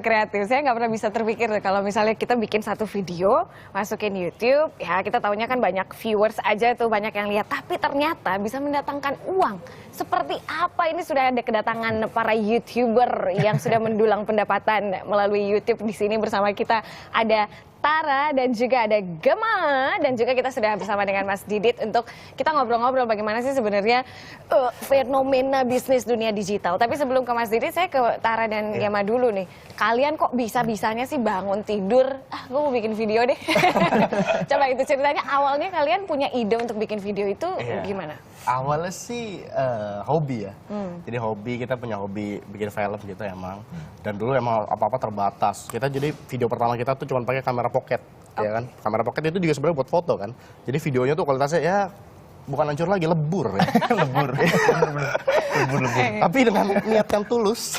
kreatif. Saya nggak pernah bisa terpikir kalau misalnya kita bikin satu video, masukin YouTube, ya kita taunya kan banyak viewers aja tuh, banyak yang lihat. Tapi ternyata bisa mendatangkan uang. Seperti apa ini sudah ada kedatangan para YouTuber yang sudah mendulang pendapatan melalui YouTube. Di sini bersama kita ada Tara dan juga ada Gema, dan juga kita sudah bersama dengan Mas Didit untuk kita ngobrol-ngobrol bagaimana sih sebenarnya fenomena bisnis dunia digital. Tapi sebelum ke Mas Didit, saya ke Tara dan Gema dulu nih. Kalian kok bisa-bisanya sih bangun tidur, gue mau bikin video deh. Coba itu ceritanya, awalnya kalian punya ide untuk bikin video itu gimana? Awalnya sih hobi ya. Jadi hobi, kita punya hobi bikin film gitu emang. Dan dulu emang apa-apa terbatas. Kita jadi video pertama kita tuh cuma pakai kamera pocket, ya kan. Kamera pocket itu juga sebenarnya buat foto kan. Jadi videonya tuh kualitasnya ya bukan hancur lagi, lebur ya. lebur. Tapi dengan niat yang tulus.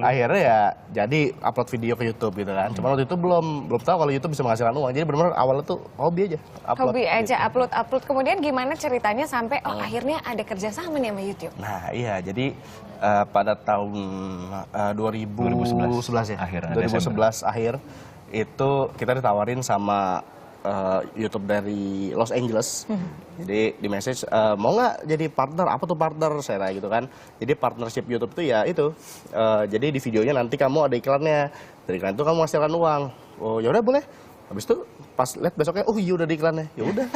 Akhirnya ya jadi upload video ke YouTube gitu kan. Cuma waktu itu belum tahu kalau YouTube bisa menghasilkan uang. Jadi benar-benar awalnya tuh hobi aja. Hobi aja, upload. Kemudian gimana ceritanya sampai akhirnya ada kerjasama nih sama YouTube? Nah iya, jadi pada tahun 2011 ya, 2011 akhir itu kita ditawarin sama YouTube dari Los Angeles. Jadi di message mau nggak jadi partner, apa tuh partner, saya gitu kan. Jadi partnership YouTube tuh ya itu, jadi di videonya nanti kamu ada iklannya, dari iklan itu kamu menghasilkan uang. Oh ya udah boleh. Habis itu pas lihat besoknya, oh iya udah di iklannya, ya udah.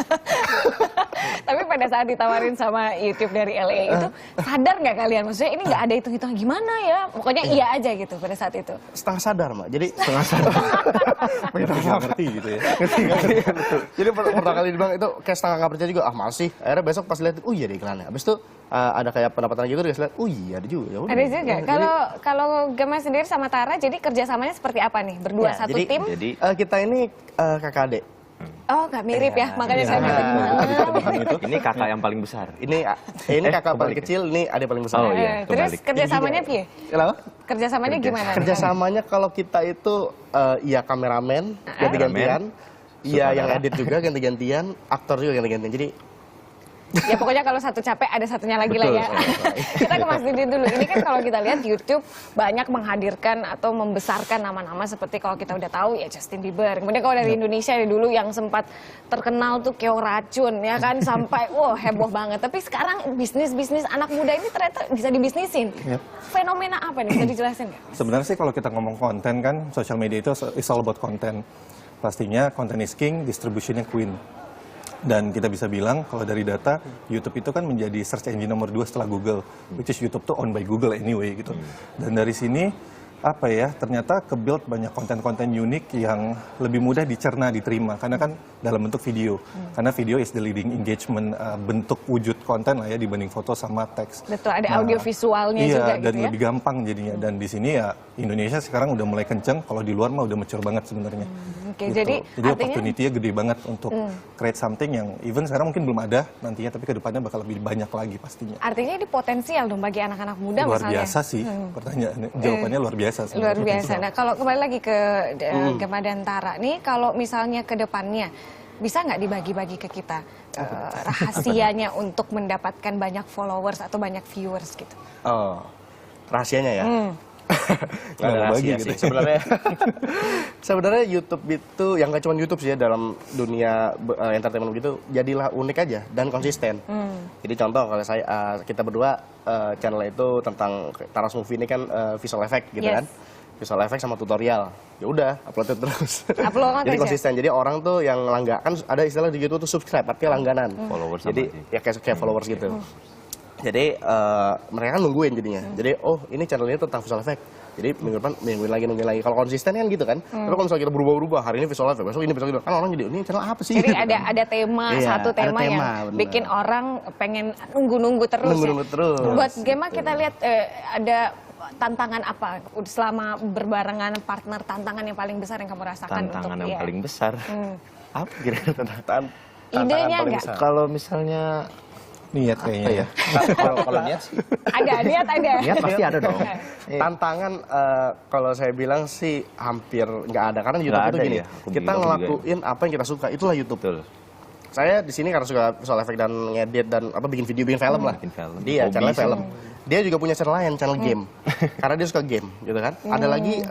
Tapi pada saat ditawarin sama YouTube dari LA itu, sadar nggak kalian? Maksudnya ini nggak ada hitung-hitung gimana ya? Pokoknya iya aja gitu pada saat itu. Setengah sadar, Mak. Jadi setengah sadar. Nggak ngerti gitu ya. Ngerti. Jadi pertama kali dibilang itu kayak setengah nggak percaya juga. Ah masih. Akhirnya besok pas lihat, oh iya ada iklannya. Habis itu ada kayak pendapatan gitu, dia lihat, oh iya ada juga. Yaudah. Ada juga. Kalau Gema sendiri sama Tara, jadi kerjasamanya seperti apa nih? Berdua satu tim? Jadi kita ini kakak adik. Oh, gak mirip ya, makanya saya bilang gimana. Ini kakak yang paling besar. Ini kakak paling kecil, ini adik paling besar. Oh iya. Terus kerjasamanya piye? Kenapa? Kerjasamanya gimana? Kerjasamanya kalau kita itu ya kameramen ganti-gantian, iya yang edit juga ganti-gantian, aktor juga ganti-gantian. Jadi ya pokoknya kalau satu capek ada satunya lagi lah ya. Kita ke Mas Didit dulu. Ini kan kalau kita lihat YouTube banyak menghadirkan atau membesarkan nama-nama seperti kalau kita udah tahu ya Justin Bieber. Kemudian kalau dari Indonesia dulu yang sempat terkenal tuh Keo Racun ya kan, sampai wah heboh banget. Tapi sekarang bisnis anak muda ini ternyata bisa dibisnisin. Fenomena apa nih? Bisa dijelasin nggak? Sebenarnya sih kalau kita ngomong konten kan, social media itu is all about content. Pastinya content is king, distributionnya queen. Dan kita bisa bilang kalau dari data YouTube itu kan menjadi search engine nomor 2 setelah Google, which is YouTube tuh owned by Google anyway gitu. Dan dari sini apa ya, ternyata ke-build banyak konten-konten unik yang lebih mudah dicerna, diterima karena kan dalam bentuk video. Karena video is the leading engagement bentuk wujud konten lah ya dibanding foto sama teks. Betul, ada audio visualnya iya, juga dan gitu ya. lebih gampang jadinya. Dan di sini ya Indonesia sekarang udah mulai kenceng, kalau di luar mah udah mature banget sebenarnya. Oke, gitu. jadi artinya opportunity-nya gede banget untuk create something yang even sekarang mungkin belum ada nantinya, tapi kedepannya bakal lebih banyak lagi pastinya. artinya ini potensial dong bagi anak-anak muda Luar misalnya. biasa sih pertanyaannya, jawabannya luar biasa sebenarnya. Luar biasa. Nah, kalau kembali lagi ke Gema dan Tara nih, kalau misalnya ke depannya bisa nggak dibagi-bagi ke kita rahasianya untuk mendapatkan banyak followers atau banyak viewers gitu? oh rahasianya ya. Nggak ada bagi rahasia gitu sih sebenarnya. Sebenarnya YouTube itu yang gak cuma YouTube sih ya, dalam dunia entertainment gitu, jadilah unik aja dan konsisten. Jadi contoh kalau kita berdua channel itu tentang Tara's Movie ini kan visual effect gitu kan. Visual effect sama tutorial. Ya udah, upload terus. Jadi konsisten. Jadi orang tuh yang kan ada istilah di YouTube tuh subscribe, artinya langganan. Followers. Jadi ya kayak followers gitu. Jadi mereka kan nungguin jadinya. Jadi oh ini channel ini tentang visual effect. Jadi minggu depan nungguin lagi. Kalau konsisten kan gitu kan. Tapi kalau misalnya kita berubah-ubah, hari ini visual effect, besok ini gitu. Kan orang jadi ini channel apa sih? Jadi ada tema, satu tema yang bikin orang pengen nunggu-nunggu terus. Nunggu terus. Buat Gema kita lihat ada tantangan apa selama berbarengan partner, tantangan yang paling besar yang kamu rasakan? Tantangan yang paling besar? Apa kira-kira tantangan? Idenya nggak? Kalau misalnya niat kayaknya ya. Kalau niat sih. Niat ada. Niat pasti ada dong. Tantangan kalau saya bilang sih hampir nggak ada, karena YouTube itu gini. Kita ngelakuin apa yang kita suka, itulah YouTube. Betul. Saya di sini karena suka visual effect dan ngedit dan bikin video, bikin film lah. Bikin film. Dia channel film. dia juga punya channel lain, channel game. Karena dia suka game, gitu kan. Ada lagi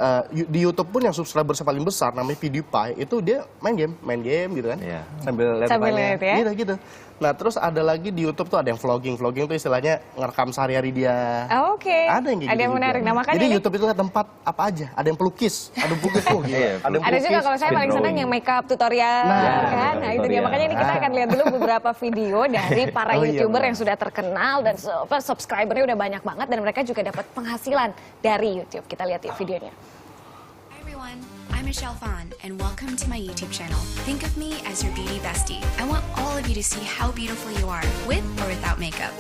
di YouTube pun yang subscribers paling besar namanya PewDiePie, itu dia main game gitu kan. Iya. Sambil lihat Sambil depannya. lihat ya. Gitu. Nah, terus ada lagi di YouTube tuh ada yang vlogging. Vlogging tuh istilahnya ngerekam sehari-hari dia. Oh, oke. Ada yang kayak Ada gitu yang juga. menarik. Nah, makanya Jadi ini- YouTube itu lihat tempat apa aja. Ada yang pelukis, ada yang pelukis tuh gitu. Iya, Ada yang Ada juga pelukis. kalau saya paling senang drawing. yang makeup tutorial Nah, kan. Nah, itu dia. tutorial. Makanya ini kita akan lihat dulu beberapa video dari para Oh, iya, YouTuber benar. yang sudah terkenal dan subscribernya udah banyak banget dan mereka juga dapat penghasilan dari YouTube. Kita lihat yuk videonya. Hi everyone, I'm Michelle Phan, and welcome to my YouTube channel. Think of me as your beauty bestie. I want all of you to see how beautiful you are, with or without makeup.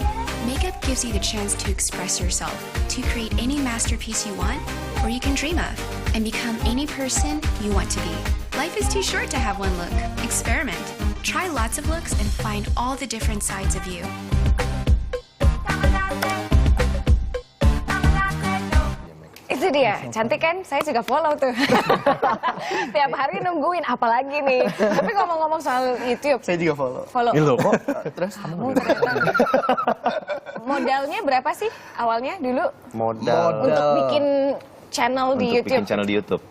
Makeup gives you the chance to express yourself, to create any masterpiece you want, or you can dream of, and become any person you want to be. Life is too short to have one look. Experiment. Try lots of looks and find all the different sides of you. Itu dia, cantik kan? Saya juga follow tuh. Tiap hari nungguin, apalagi nih. Tapi ngomong-ngomong soal YouTube, Saya juga follow. follow. Ini loh kok. Terus Kamu ternyata. Modalnya berapa sih awalnya dulu Modal untuk bikin channel di untuk YouTube? bikin channel di YouTube.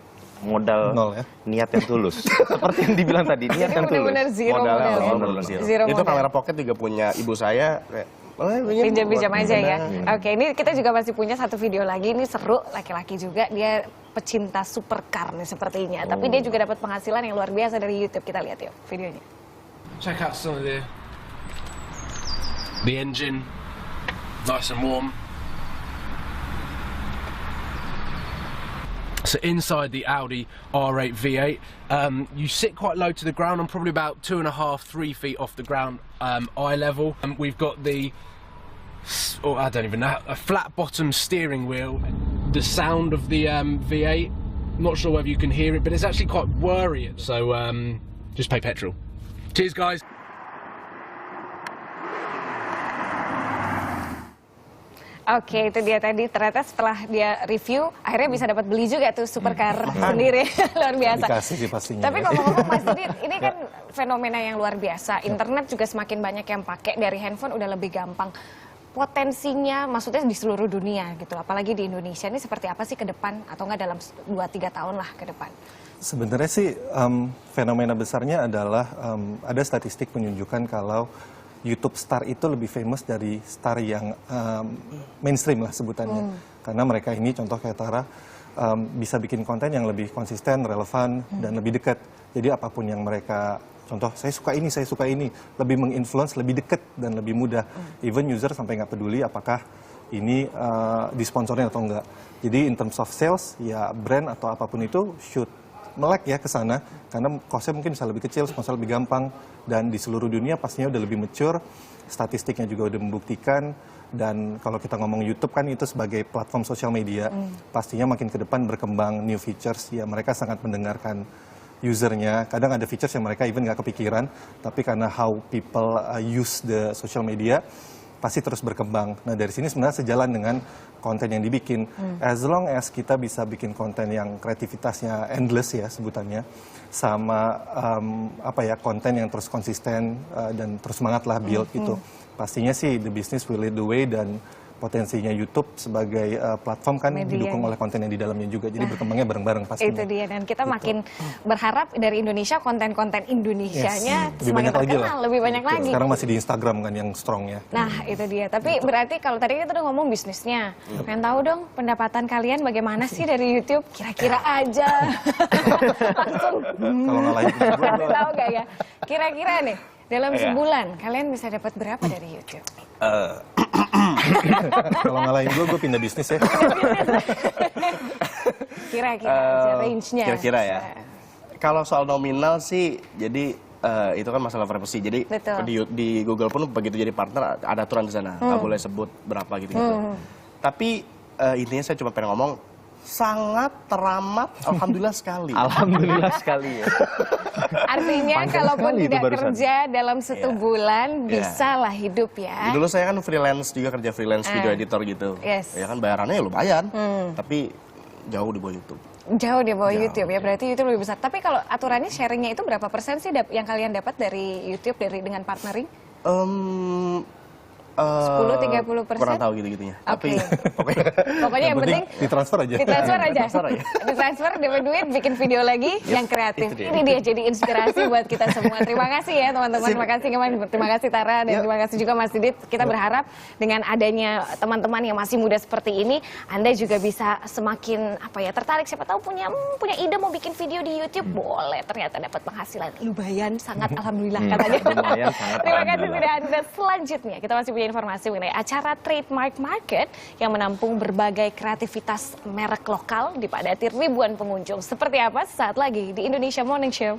Modal Nol ya? niat yang tulus. Seperti yang dibilang tadi, niat Jadi yang tulus. benar-benar zero modalnya modal ya? bener-bener zero. Zero Itu modal. kamera pocket juga punya ibu saya. Kayak, Pinjam-pinjam aja ya. Bener. Oke, ini kita juga masih punya satu video lagi. Ini seru, laki-laki juga. Dia pecinta supercar nih sepertinya. Tapi dia juga dapat penghasilan yang luar biasa dari YouTube. Kita lihat yuk videonya. Check out some of the engine, nice and warm. So inside the Audi R8 V8, you sit quite low to the ground. I'm probably about 2.5, 3 feet off the ground, eye level. We've got the, I don't even know, a flat bottom steering wheel. The sound of the V8, not sure whether you can hear it, but it's actually quite whirry. So just pay petrol. Cheers, guys. Oke, itu dia tadi. Ternyata setelah dia review, akhirnya bisa dapat beli juga tuh supercar sendiri. Luar biasa. Dikasih sih pastinya. Tapi ya. ngomong-ngomong Mas Didit, ini kan fenomena yang luar biasa. Internet juga semakin banyak yang pakai, dari handphone udah lebih gampang. Potensinya maksudnya di seluruh dunia gitu, apalagi di Indonesia ini seperti apa sih ke depan atau enggak dalam 2-3 tahun lah ke depan? Sebenarnya sih fenomena besarnya adalah ada statistik menunjukkan kalau YouTube star itu lebih famous dari star yang mainstream lah sebutannya. Karena mereka ini contoh kayak Tara bisa bikin konten yang lebih konsisten, relevan, dan lebih dekat. Jadi apapun yang mereka, contoh saya suka ini, lebih menginfluence, lebih dekat dan lebih mudah. Even user sampai nggak peduli apakah ini disponsorin atau enggak. Jadi in terms of sales, ya brand atau apapun itu should melek ya ke sana, karena costnya mungkin bisa lebih kecil, sponsor lebih gampang, dan di seluruh dunia pastinya udah lebih mature, statistiknya juga udah membuktikan, dan kalau kita ngomong YouTube kan itu sebagai platform sosial media, pastinya makin ke depan berkembang new features, ya mereka sangat mendengarkan usernya, kadang ada features yang mereka even nggak kepikiran, tapi karena how people use the social media, pasti terus berkembang. Nah dari sini sebenarnya sejalan dengan konten yang dibikin. As long as kita bisa bikin konten yang kreativitasnya endless ya sebutannya, sama konten yang terus konsisten dan terus semangat lah build gitu. Pastinya sih the business will lead the way, dan potensinya YouTube sebagai platform kan Media. didukung oleh konten yang di dalamnya juga. Jadi berkembangnya bareng-bareng pastinya. Itu dia, dan kita makin berharap dari Indonesia konten-konten Indonesianya Lebih semakin banyak lagi lah. terkenal, lebih banyak lagi. Sekarang masih di Instagram kan yang strong ya. Nah, itu dia. Tapi berarti kalau tadi kita udah ngomong bisnisnya, pengen tahu dong pendapatan kalian bagaimana sih dari YouTube? Kira-kira aja. Langsung. Kalau ngalahin Kasih tahu gak ya? Kira-kira nih, dalam sebulan kalian bisa dapat berapa dari YouTube? kalau ngalahin gue pindah bisnis ya. Kira-kira aja range-nya. Kira-kira ya. Kalau soal nominal sih, jadi itu kan masalah privacy. Jadi Betul. di Google pun begitu jadi partner ada aturan di sana, nggak boleh sebut berapa gitu. Tapi intinya saya cuma pengen ngomong sangat teramat, alhamdulillah sekali. Alhamdulillah sekali ya. Artinya Panjang kalaupun sekali itu tidak barusan. kerja dalam 1 bulan, bisa lah hidup ya. Dulu saya kan freelance juga, kerja freelance video editor gitu. Yes. Ya kan bayarannya ya lumayan, tapi jauh di bawah YouTube. Jauh di bawah YouTube ya, berarti YouTube lebih besar. Tapi kalau aturannya sharingnya itu berapa persen sih yang kalian dapat dari YouTube dengan partnering? 10, 30%? Kurang tahu gitu-gitunya. Oke. Pokoknya Pokoknya yang penting ditransfer aja. ditransfer aja. Transfer aja. Ditransfer, dapat duit, bikin video lagi yang kreatif. itu dia. Ini dia jadi inspirasi buat kita semua. Terima kasih ya teman-teman. Terima kasih Kemal, terima kasih Tara, dan Yuk. terima kasih juga Mas Didit. Kita berharap dengan adanya teman-teman yang masih muda seperti ini, Anda juga bisa semakin tertarik. Siapa tahu punya ide mau bikin video di YouTube, boleh. Ternyata dapat penghasilan lumayan, sangat alhamdulillah katanya. lumayan, sangat Terima kasih alhamdulillah. sudah hadir. Selanjutnya kita masih punya informasi mengenai acara Trademark Market yang menampung berbagai kreativitas merek lokal dipadati ribuan pengunjung. Seperti apa? Saat lagi di Indonesia Morning Show.